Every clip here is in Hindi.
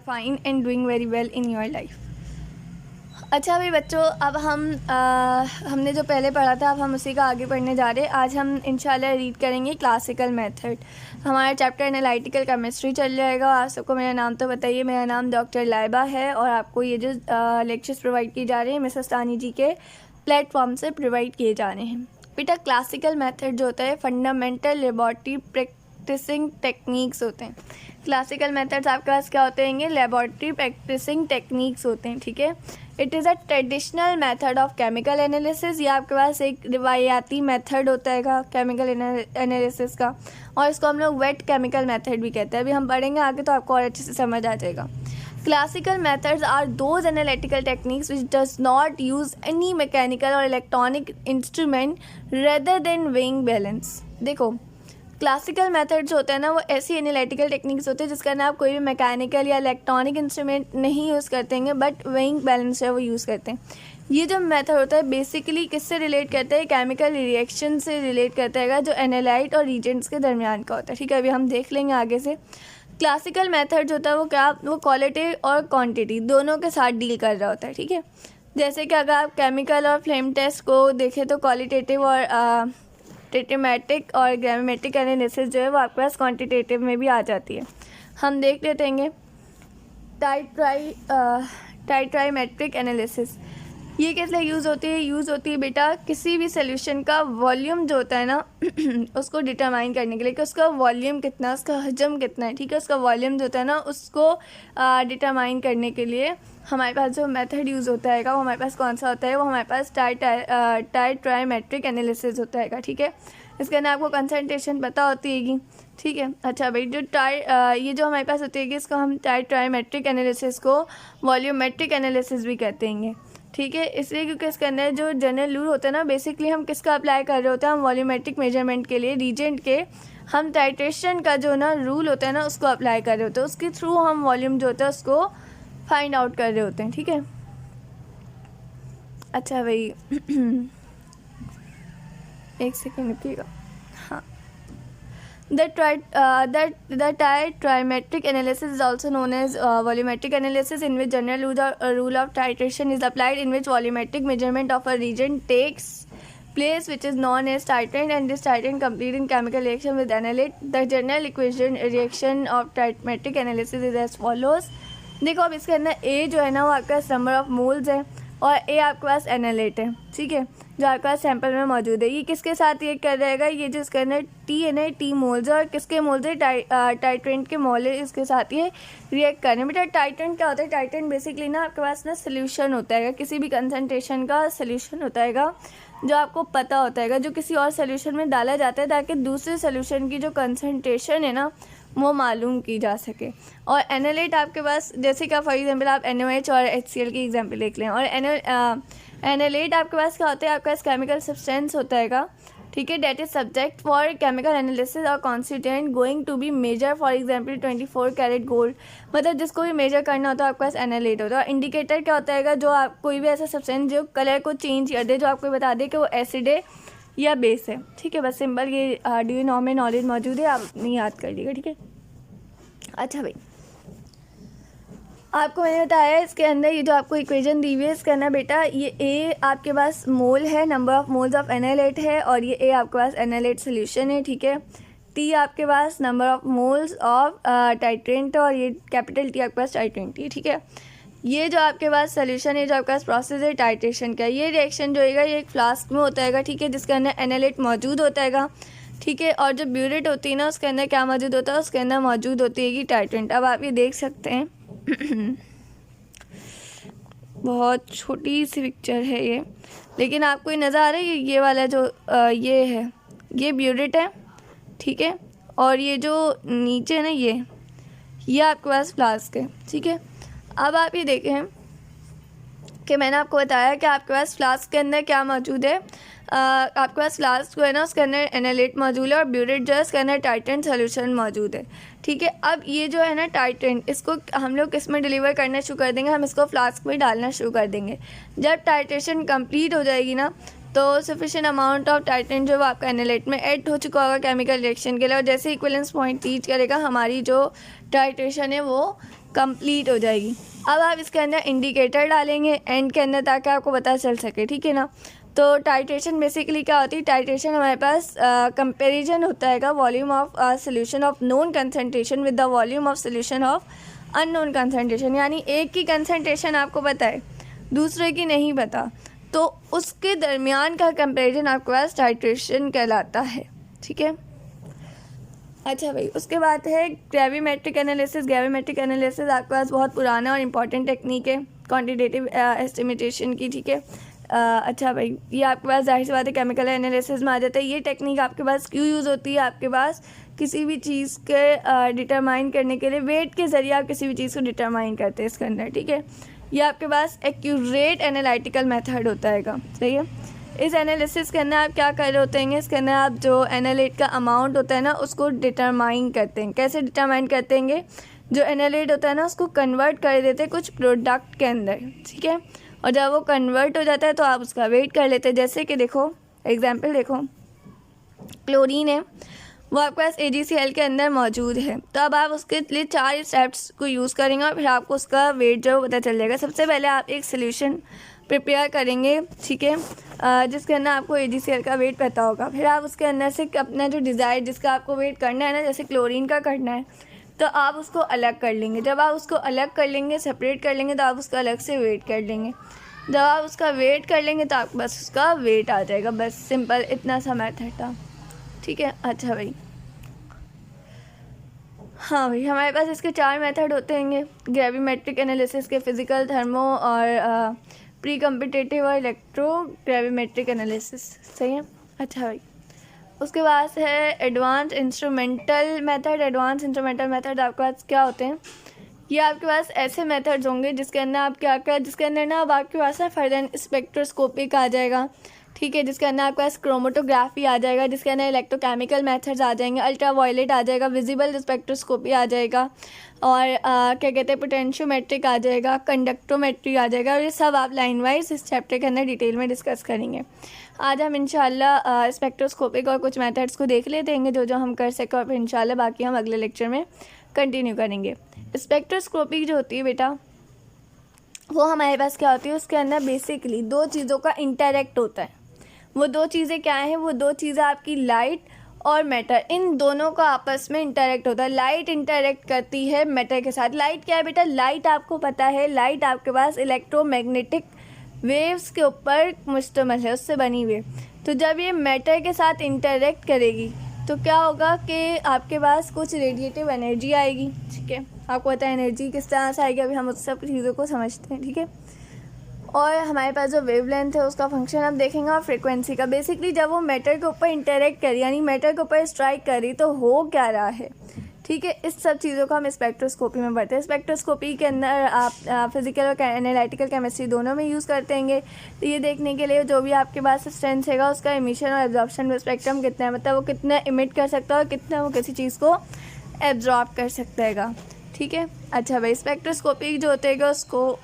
Fine and doing very well in your life. अच्छा भाई बच्चों, अब हमने जो पहले पढ़ा था अब हम उसी का आगे पढ़ने जा रहे हैं। आज हम इंशाल्लाह रीड करेंगे क्लासिकल मेथड। हमारा चैप्टर एनालिटिकल केमिस्ट्री चल जाएगा। आप सबको मेरा नाम तो बताइए। मेरा नाम डॉक्टर लाइबा है और आपको ये जो लेक्चर्स प्रोवाइड किए जा रहे हैं मिसेस तानी जी के प्लेटफॉर्म से प्रोवाइड किए जा रहे हैं। बेटा क्लासिकल मेथड जो होता है फंडामेंटल लेबॉरेटरी प्रैक्टिसिंग टेक्निक्स होते हैं। क्लासिकल मेथड्स आपके पास क्या होते हैं? लेबॉरेटरी प्रैक्टिसिंग टेक्निक्स होते हैं, ठीक है। It is a traditional method of chemical analysis. ये आपके पास एक रिवायाती मेथड होता है केमिकल एनालिसिस का, और इसको हम लोग वेट केमिकल मेथड भी कहते हैं। अभी हम पढ़ेंगे आगे तो आपको और अच्छे से समझ आ जाएगा। Classical methods are those analytical techniques which does not use any mechanical or electronic instrument rather than weighing balance। देखो क्लासिकल मेथड्स होते हैं ना, वो ऐसी एनालिटिकल टेक्निक्स होते हैं जिसका ना आप कोई भी मैकेनिकल या इलेक्ट्रॉनिक इंस्ट्रूमेंट नहीं यूज़ करते हैं, बट वेइंग बैलेंस है वो यूज़ करते हैं। ये जो मेथड होता है बेसिकली किससे रिलेट करता है? केमिकल रिएक्शन से रिलेट करता है जो एनालाइट और रिएजेंट्स के दरमियान का होता है, ठीक है। अभी हम देख लेंगे आगे से। क्लासिकल मेथड जो होता है वो क्वालिटी और क्वांटिटी दोनों के साथ डील कर रहा होता है, ठीक है। जैसे कि अगर आप केमिकल और फ्लेम टेस्ट को देखें तो क्वालिटेटिव और टेटेमेटिक और ग्रामेटिक एनालिसिस जो है वो आपके पास क्वांटिटेटिव में भी आ जाती है। हम देख लेते हैं टाइट्राइमेट्रिक एनालिसिस। ये किस लिए यूज़ होती है? यूज़ होती है बेटा किसी भी सोल्यूशन का वॉल्यूम जो होता है ना उसको डिटरमाइन करने के लिए कि उसका वॉल्यूम कितना, उसका हजम कितना है, ठीक है। उसका वॉल्यूम जो होता है ना उसको डिटरमाइन करने के लिए हमारे पास जो मेथड यूज़ होता है वो हमारे पास कौन सा होता है? वो हमारे पास टाइट्राइमेट्रिक एनालिसिस होता है, ठीक है। इसके अंदर आपको कंसंट्रेशन पता होती हैगी, ठीक है। अच्छा भाई जो ये जो हमारे पास होती है इसको हम टाइट्राइमेट्रिक एनालिसिस को वॉल्यूमेट्रिक एनालिसिस भी कहते हैं, ठीक है। इसलिए क्योंकि इसके अंदर जो जनरल रूल होता है ना बेसिकली हम किसका अप्लाई कर रहे होते हैं? हम वॉल्यूमेट्रिक मेजरमेंट के लिए रीजेंट के हम टाइट्रेशन का जो ना रूल होता है ना उसको अप्लाई कर रहे होते हैं। उसके थ्रू हम वॉल्यूम जो होता है उसको फाइंड आउट कर रहे होते हैं, ठीक है। अच्छा भाई एक सेकेंड रुकिएगा। हाँ, The trimetric analysis is also known as volumetric analysis, in which general rule of titration is applied, in which volumetric measurement of a reagent takes place, which is known as titrant, and this titrant complete in chemical reaction with analyte. The general equation reaction of trimetric analysis is as follows। देखो अब इसके अंदर A जो है ना वो आपके पास नंबर ऑफ मोल्स है और A आपके पास एनालाइट है, ठीक है, जो आपके पास सैंपल में मौजूद है। ये किसके साथ रिएक्ट कर रहेगा? ये जो इसके अंदर T है ना, T मोल्स है, और किसके मोल्स है? टाइट्रेंट के मोल है, इसके साथ ये रिएक्ट कर रहे हैं। बेटा टाइट्रेंट क्या होता है? टाइट्रेंट बेसिकली ना आपके पास ना सोल्यूशन होता है, किसी भी कंसनट्रेशन का सोल्यूशन होता है जो आपको पता होता है, जो किसी और सोल्यूशन में डाला जाता है ताकि दूसरे सोल्यूशन की जो कंसनट्रेशन है ना वो मालूम की जा सके। और एनालाइट आपके पास जैसे कि फॉर एग्जांपल आप NaOH और HCl की एग्जांपल देख लें। और एनालाइट आपके पास क्या होता है? आपके पास केमिकल सब्सटेंस होता है, ठीक है, that is subject for chemical analysis और constituent going to be major, for example 24 carat gold, मतलब जिसको भी मेजर करना होता है आपके पास एनालाइट होता है। और इंडिकेटर क्या होता है? जो आप कोई भी ऐसा सब्सटेंस जो कलर को चेंज कर दे, जो आपको बता दे कि वो एसिड है या बेस है, ठीक है। बस सिंपल ये RDU में नॉलेज मौजूद है, आप नहीं याद कर लीजिएगा, ठीक है। अच्छा भाई आपको मैंने बताया इसके अंदर ये जो आपको इक्वेशन दी हुई है इसके अंदर बेटा ये A आपके पास मोल है, number of moles of analyte है, और ये A आपके पास एनालाइट सोल्यूशन है, ठीक है। T आपके पास number of moles of titrant, और ये कैपिटल T आपके पास टाइट्रेंट है, ठीक है। ये जो आपके पास सोल्यूशन है, जो आपके पास प्रोसेस है टाइट्रेशन का, ये रिएक्शन जो है ये एक फ्लास्क में होता है, ठीक है, जिसके अंदर एनालाइट मौजूद होता है, ठीक है। और जो ब्यूरेट होती है ना उसके अंदर क्या मौजूद होता है? उसके अंदर मौजूद होती है कि टाइट्रेंट। अब आप ये देख सकते हैं बहुत छोटी सी पिक्चर है ये, लेकिन आपको ये नज़र आ रहा है ये वाला जो ये है ये ब्यूरेट है, ठीक है। और ये जो नीचे है ना ये आपके पास फ्लास्क है, ठीक है। अब आप ये देखें कि मैंने आपको बताया कि आपके पास फ्लास्क के अंदर क्या मौजूद है। आपके पास फ्लास्क जो है ना उसके अंदर एनालाइट मौजूद है और ब्यूरेट जो है उसके अंदर टाइट्रेंट सोल्यूशन मौजूद है, ठीक है। अब ये जो है ना टाइट्रेंट, इसको हम लोग किस में डिलीवर करना शुरू कर देंगे? हम इसको फ्लास्क में डालना शुरू कर देंगे। जब टाइट्रेशन कंप्लीट हो जाएगी ना तो सफिशिएंट अमाउंट ऑफ टाइट्रेंट जो आपका एनालाइट में ऐड हो चुका होगा केमिकल रिएक्शन के लिए, और जैसे इक्विवेलेंस पॉइंट रीच करेगा हमारी जो टाइट्रेशन है वो कंप्लीट हो जाएगी। अब आप इसके अंदर इंडिकेटर डालेंगे एंड के अंदर ताकि आपको पता चल सके, ठीक है ना। तो टाइट्रेशन बेसिकली क्या होती है, टाइट्रेशन हमारे पास कंपैरिजन होता है volume of solution of known concentration with the volume of solution of unknown concentration, यानी एक की कंसनट्रेशन आपको पता है दूसरे की नहीं पता, तो उसके दरमियान का कंपैरिजन आपके पास टाइट्रेशन कहलाता है, ठीक है। अच्छा भाई, उसके बाद है ग्रेविमेट्रिक एनालिसिस। ग्रेविमेट्रिक एनालिसिस आपके पास बहुत पुराना और इम्पॉर्टेंट टेक्निक है क्वांटिटेटिव एस्टिमेशन की, ठीक है। अच्छा भाई, ये आपके पास जाहिर सी बात है केमिकल एनालिसिस में आ जाता है। ये टेक्निक आपके पास क्यों यूज़ होती है, आपके पास किसी भी चीज़ के डिटरमाइन करने के लिए वेट के ज़रिए आप किसी भी चीज़ को डिटरमाइन करते हैं इसके अंदर, ठीक है। ये आपके पास एक्यूरेट एनालिटिकल मेथड होता है, सही है। इस एनालिसिस के अंदर आप क्या कर रहे होते हैं, इसके अंदर आप जो एनालाइट का अमाउंट होता है ना उसको डिटरमाइन करते हैं। कैसे डिटरमाइन करते हैं, जो एनालाइट होता है ना उसको कन्वर्ट कर देते हैं कुछ प्रोडक्ट के अंदर, ठीक है। और जब वो कन्वर्ट हो जाता है तो आप उसका वेट कर लेते हैं। जैसे कि देखो एग्जांपल देखो, क्लोरीन है वो आपके पास AgCl के अंदर मौजूद है, तो अब आप उसके लिए 4 स्टेप्स को यूज़ करेंगे और फिर आपको उसका वेट जो है पता चल जाएगा। सबसे पहले आप एक सोल्यूशन प्रिपेयर करेंगे, ठीक है, जिसके अंदर आपको AgCl का वेट पता होगा। फिर आप उसके अंदर से अपना जो डिज़ायर जिसका आपको वेट करना है ना, जैसे क्लोरीन का करना है, तो आप उसको अलग कर लेंगे। जब आप उसको अलग कर लेंगे, सेपरेट कर लेंगे, तो आप उसका अलग से वेट कर लेंगे। जब आप उसका वेट कर लेंगे तो आपके पास उसका वेट आ जाएगा। बस सिंपल इतना सा मेथड था, ठीक है। अच्छा भाई, हाँ भाई, हमारे पास इसके 4 मेथड होते हैं ग्रेविमेट्रिक एनालिसिस के, फिज़िकल, थर्मो और प्री कम्पिटेटिव और इलेक्ट्रो ग्रेविमेट्रिक एनालिसिस, सही है। अच्छा भाई, उसके बाद है advance instrumental method. Advance instrumental method आपके पास क्या होते हैं, ये आपके पास ऐसे मेथड्स होंगे जिसके अंदर आप जिसके अंदर ना अब आपके पास ना फर्दर स्पेक्ट्रोस्कोपिक आ जाएगा, ठीक है, जिसके अंदर आपके पास क्रोमेटोग्राफी आ जाएगा, जिसके अंदर इलेक्ट्रोकेमिकल मेथड्स आ जाएंगे, अल्ट्रावायलेट आ जाएगा, विजिबल स्पेक्ट्रोस्कोपी आ जाएगा, और क्या कहते हैं पोटेंशियोमेट्रिक आ जाएगा, कंडक्टोमेट्री आ जाएगा। और ये सब आप लाइन वाइज इस चैप्टर के अंदर डिटेल में डिस्कस करेंगे। आज हम इंशाल्लाह स्पेक्ट्रोस्कोपिक और कुछ मेथड्स को देख लेते हैं जो हम कर सकें, और फिर इंशाल्लाह बाकी हम अगले लेक्चर में कंटिन्यू करेंगे। स्पेक्ट्रोस्कोपी जो होती है बेटा, वो हमारे पास क्या होती है, उसके अंदर बेसिकली 2 चीज़ों का इंटरेक्ट होता है। वो 2 चीज़ें क्या हैं, वो 2 चीज़ें आपकी लाइट और मैटर, इन दोनों का आपस में इंटरेक्ट होता है। लाइट इंटरेक्ट करती है मैटर के साथ। लाइट क्या है बेटा, लाइट आपको पता है, लाइट आपके पास इलेक्ट्रोमैग्नेटिक वेव्स के ऊपर मुश्तमिल है, उससे बनी हुई। तो जब ये मैटर के साथ इंटरेक्ट करेगी तो क्या होगा कि आपके पास कुछ रेडिएटिव एनर्जी आएगी, ठीक है। आपको पता है एनर्जी किस तरह से आएगी, अभी हम उस सब चीज़ों को समझते हैं, ठीक है। और हमारे पास जो वेवलेंथ है उसका फंक्शन आप देखेंगे, और फ्रीक्वेंसी का। बेसिकली जब वो मैटर के ऊपर इंटरेक्ट करी, यानी मैटर के ऊपर स्ट्राइक करी, तो हो क्या रहा है, ठीक है। इस सब चीज़ों को हम स्पेक्ट्रोस्कोपी में पढ़ते हैं। स्पेक्ट्रोस्कोपी के अंदर आप फिजिकल और एनालिटिकल केमिस्ट्री दोनों में यूज़ करते हैं। तो ये देखने के लिए जो भी आपके पास सब्सटेंस है उसका इमिशन और एब्जॉर्प्शन स्पेक्ट्रम कितना है, मतलब वो कितना इमिट कर सकता है और कितना वो किसी चीज़ को एब्जॉर्ब कर सकता है, ठीक है। अच्छा भाई, स्पेक्ट्रोस्कोपी जो होते हैं उसको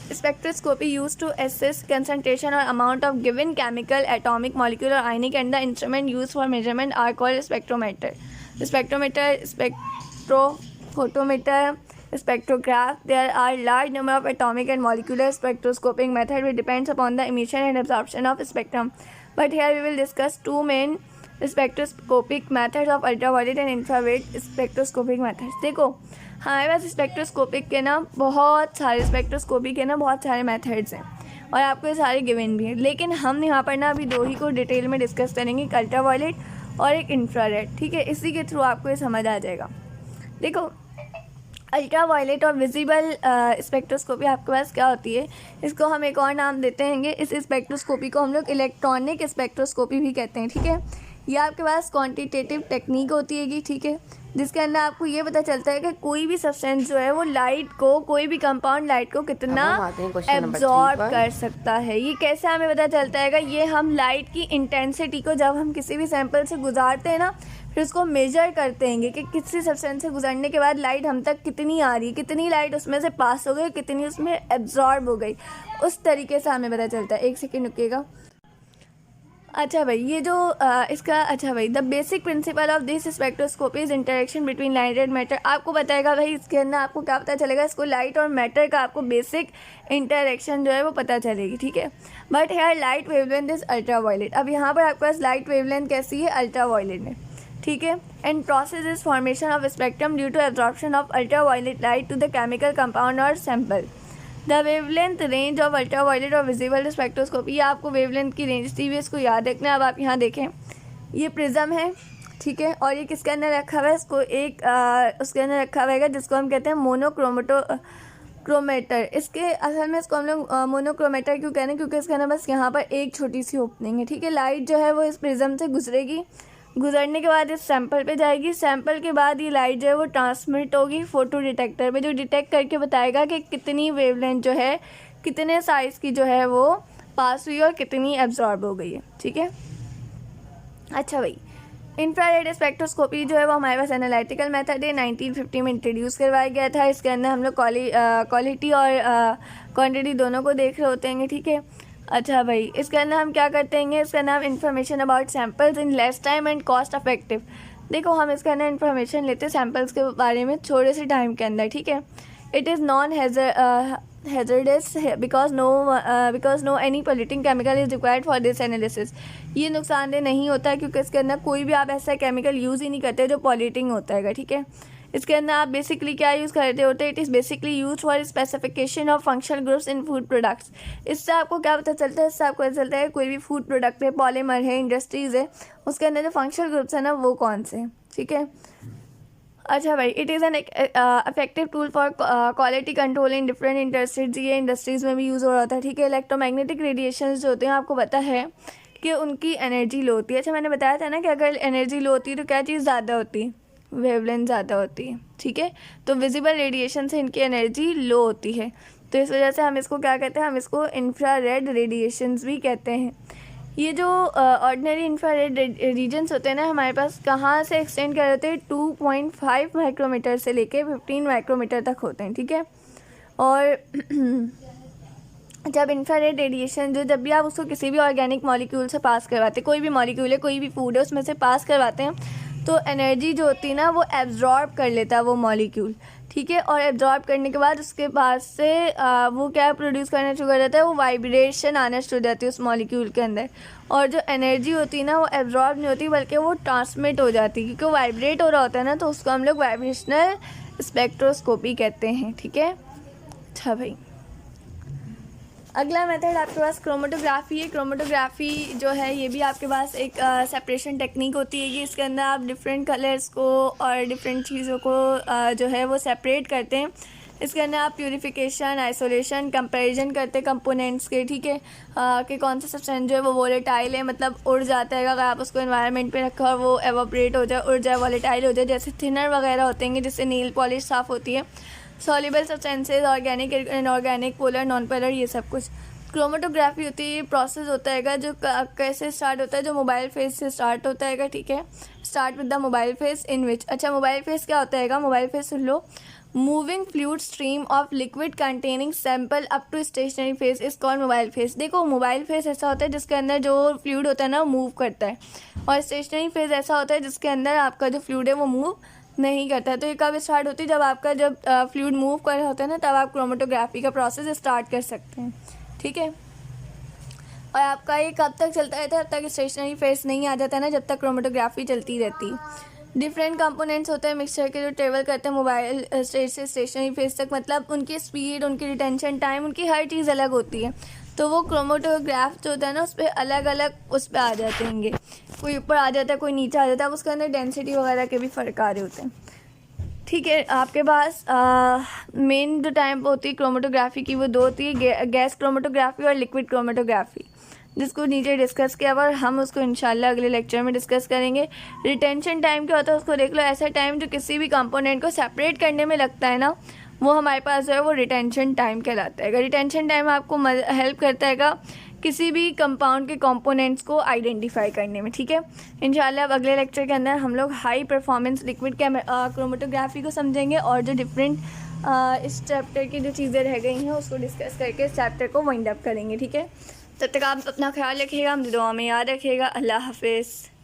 spectroscopy used to assess concentration or amount of given chemical, atomic, molecular, ionic, and the instrument used for measurement are called spectrometer. Spectrometer, spectrophotometer, spectrograph. There are large number of atomic and molecular spectroscopic method which depends upon the emission and absorption of spectrum. But here we will discuss 2 main spectroscopic methods of ultraviolet and infrared spectroscopic methods. देखो हमारे पास स्पेक्ट्रोस्कोपिक के ना बहुत सारे स्पेक्ट्रोस्कोपी के ना बहुत सारे मेथड्स हैं और आपको ये सारे गिवन भी हैं, लेकिन हम यहाँ पर ना अभी 2 ही को डिटेल में डिस्कस करेंगे, एक अल्ट्रावायलेट और एक इंफ्रारेड, ठीक है। इसी के थ्रू आपको ये समझ आ जाएगा। देखो अल्ट्रावायलेट और विजिबल स्पेक्ट्रोस्कोपी आपके पास क्या होती है, इसको हम एक और नाम देते हैं। इस स्पेक्ट्रोस्कोपी को हम लोग इलेक्ट्रॉनिक स्पेक्ट्रोस्कोपी भी कहते हैं, ठीक है। ये आपके पास क्वांटिटेटिव टेक्निक होती है, ठीक है, जिसके अंदर आपको ये पता चलता है कि कोई भी सब्सटेंस जो है वो लाइट को, कोई भी कंपाउंड लाइट को कितना एब्जॉर्ब कर सकता है। ये कैसे हमें पता चलता है, ये हम लाइट की इंटेंसिटी को जब हम किसी भी सैंपल से गुजारते हैं ना, फिर उसको मेजर करते हैं कि किसी सब्सटेंस से गुजरने के बाद लाइट हम तक कितनी आ रही है, कितनी लाइट उसमें से पास हो गई, कितनी उसमें एब्जॉर्ब हो गई, उस तरीके से हमें पता चलता है। 1 सेकेंड रुकिएगा। अच्छा भाई, ये जो इसका अच्छा भाई, the basic principle of this spectroscopy is interaction between light and matter. आपको बताएगा भाई इसके अंदर आपको क्या पता चलेगा, इसको लाइट और मैटर का आपको बेसिक इंटरेक्शन जो है वो पता चलेगी, ठीक है। But here light wavelength is ultraviolet. अब यहाँ पर आपके पास लाइट वेवलेंथ कैसी है, अल्ट्रा वायलेट में, ठीक है। And process is formation of spectrum due to absorption of ultraviolet light to the chemical compound और sample. The wavelength range of ultraviolet और विजिबल स्पेक्ट्रोस्कोपी, ये आपको वेवलेंथ की रेंज थी, इसको याद रखना है। अब आप यहाँ देखें, ये प्रिज्म है, ठीक है, और ये किसके अंदर रखा हुआ है, इसको एक उसके अंदर रखा हुआ है जिसको हम कहते हैं मोनोक्रोमेटर। इसके असल में इसको हम लोग मोनोक्रोमेटर क्यों कहते हैं, क्योंकि इसके अंदर बस यहाँ पर एक छोटी सी ओपनिंग है, ठीक है। लाइट जो है वो इस प्रिज्म से गुजरेगी, गुजरने के बाद इस सैंपल पे जाएगी, सैंपल के बाद ये लाइट जो है वो ट्रांसमिट होगी फोटो डिटेक्टर पे, जो डिटेक्ट करके बताएगा कि कितनी वेवलेंथ जो है, कितने साइज़ की जो है वो पास हुई और कितनी एब्जॉर्ब हो गई है, ठीक है। अच्छा भाई, इंफ्रारेड स्पेक्ट्रोस्कोपी जो है वो हमारे पास एनालिटिकल मेथड है, 1950 में इंट्रोड्यूस करवाया गया था। इसके अंदर हम लोग क्वालिटी और क्वांटिटी दोनों को देख रहे होते हैं, ठीक है। अच्छा भाई, इसके अंदर हम क्या करते हैं, इसका नाम information about samples in less time and cost effective. देखो, हम इसके अंदर इन्फॉर्मेशन लेते हैं सैम्पल्स के बारे में थोड़े से टाइम के अंदर, ठीक है। It is non hazardous because no any polluting chemical is required for this analysis. ये नुकसानदेह नहीं होता है क्योंकि इसके अंदर कोई भी आप ऐसा केमिकल यूज़ ही नहीं करते जो पॉल्यूटिंग होता है, ठीक है। इसके अंदर आप बेसिकली क्या यूज़ करते होते हैं, it is basically use for specification of functional groups in food products. इससे आपको क्या पता चलता है, इससे आपको पता चलता है कोई भी फूड प्रोडक्ट है, पॉलीमर है, इंडस्ट्रीज़ है, उसके अंदर जो फंक्शनल ग्रुप्स है ना वो कौन से हैं, ठीक है। अच्छा भाई, it is an effective tool for quality control in different industries. ये इंडस्ट्रीज़ में भी यूज़ हो रहा होता है, ठीक है। इलेक्ट्रोमैग्नेटिक रेडिएशन जो होते हैं आपको पता है कि उनकी एनर्जी लो होती है। अच्छा, मैंने बताया था ना कि अगर एनर्जी लो होती है तो क्या चीज़ ज़्यादा होती है, वेवलेंथ ज़्यादा होती है, ठीक है। तो विजिबल रेडिएशन से इनकी एनर्जी लो होती है, तो इस वजह से हम इसको क्या कहते हैं, हम इसको इंफ्रारेड रेडिएशंस भी कहते हैं। ये जो ऑर्डिनरी इंफ्रारेड रीजन्स होते हैं ना हमारे पास, कहाँ से एक्सटेंड कर होते हैं, 2.5 माइक्रोमीटर से लेके 15 माइक्रोमीटर तक होते हैं, ठीक है। और जब इंफ्रारेड रेडिएशन जब भी आप उसको किसी भी ऑर्गेनिक मॉलिक्यूल से पास करवाते हैं, कोई भी मॉलिक्यूल है, कोई भी फूड है, उसमें से पास करवाते हैं, तो एनर्जी जो होती है ना वो एब्जॉर्ब कर लेता है वो मॉलिक्यूल, ठीक है। और एब्जॉर्ब करने के बाद उसके पास से वो क्या प्रोड्यूस करना शुरू कर देता है, वो वाइब्रेशन आना शुरू हो जाती है उस मॉलिक्यूल के अंदर, और जो एनर्जी होती है ना वो एब्जॉर्ब नहीं होती बल्कि वो ट्रांसमिट हो जाती है, क्योंकि वो वाइब्रेट हो रहा होता है ना, तो उसको हम लोग वाइब्रेशनल स्पेक्ट्रोस्कोपी कहते हैं, ठीक है। अच्छा भाई, अगला मेथड आपके पास क्रोमेटोग्राफी है। क्रोमेटोग्राफी जो है ये भी आपके पास एक सेपरेशन टेक्निक होती है कि इसके अंदर आप डिफरेंट कलर्स को और डिफरेंट चीज़ों को जो है वो सेपरेट करते हैं। इसके अंदर आप प्यूरिफिकेशन, आइसोलेशन, कंपैरिजन करते हैं कंपोनेंट्स के, ठीक है, कि कौन सा सब्सटेंस जो है वो वोलेटाइल है, मतलब उड़ जाता है अगर आप उसको एनवायरनमेंट पे रखा और वो एवोपरेट हो जाए, उड़ जाए, वोलेटाइल हो जाए, जैसे थिनर वगैरह होते हैं जिससे नील पॉलिश साफ़ होती है। Soluble substances, organic, inorganic, polar, non polar, ये सब कुछ। क्रोमेटोग्राफी होती है, ये प्रोसेस होता है जो कैसे स्टार्ट होता है, जो मोबाइल फेज से स्टार्ट होता है, ठीक है। Start with the mobile phase in which, अच्छा मोबाइल फेज क्या होता है, मोबाइल फेज सुन लो, moving fluid stream of liquid containing sample up to stationary phase is called mobile phase. देखो, मोबाइल फेज ऐसा होता है जिसके अंदर जो फ्लूइड होता है ना मूव करता है, और स्टेशनरी फेज ऐसा होता है जिसके अंदर आपका जो फ्लूइड है वो मूव नहीं करता है। तो ये कब स्टार्ट होती है, जब आपका जब फ्लूइड मूव कर रहा होता है ना, तब आप क्रोमेटोग्राफी का प्रोसेस स्टार्ट कर सकते हैं, ठीक है। और आपका ये कब तक चलता रहता है, तब तक स्टेशनरी फेज नहीं आ जाता है ना, जब तक क्रोमेटोग्राफी चलती रहती। डिफरेंट कंपोनेंट्स होते हैं मिक्सचर के जो ट्रेवल करते हैं मोबाइल स्टेज से स्टेशनरी फेज तक, मतलब उनकी स्पीड, उनकी रिटेंशन टाइम, उनकी हर चीज़ अलग होती है। तो वो क्रोमेटोग्राफ जो होता है ना उस पर अलग अलग उस पर आ जाते हैं, कोई ऊपर आ जाता है, कोई नीचे आ जाता है, अब उसके अंदर डेंसिटी वगैरह के भी फ़र्क आ रहे होते हैं, ठीक है। आपके पास मेन जो टाइप होती है क्रोमेटोग्राफी की वो दो होती है, गैस क्रोमेटोग्राफी और लिक्विड क्रोमेटोग्राफी, जिसको नीचे डिस्कस किया और हम उसको इंशाल्लाह अगले लेक्चर में डिस्कस करेंगे। रिटेंशन टाइम क्या होता है उसको देख लो, ऐसा टाइम जो किसी भी कंपोनेंट को सेपरेट करने में लगता है ना, वो हमारे पास जो है वो रिटेंशन टाइम कहलाता है। रिटेंशन टाइम आपको हेल्प करता है किसी भी कंपाउंड के कंपोनेंट्स को आइडेंटिफाई करने में, ठीक है। इंशाल्लाह अब अगले लेक्चर के अंदर हम लोग हाई परफॉर्मेंस लिक्विड क्रोमेटोग्राफी को समझेंगे, और जो डिफरेंट इस चैप्टर की जो चीज़ें रह गई हैं उसको डिस्कस करके इस चैप्टर को वाइंड अप करेंगे, ठीक है। तब तक आप अपना ख्याल रखिएगा, मुझे दुआ में याद रखिएगा। अल्लाह हाफिज़।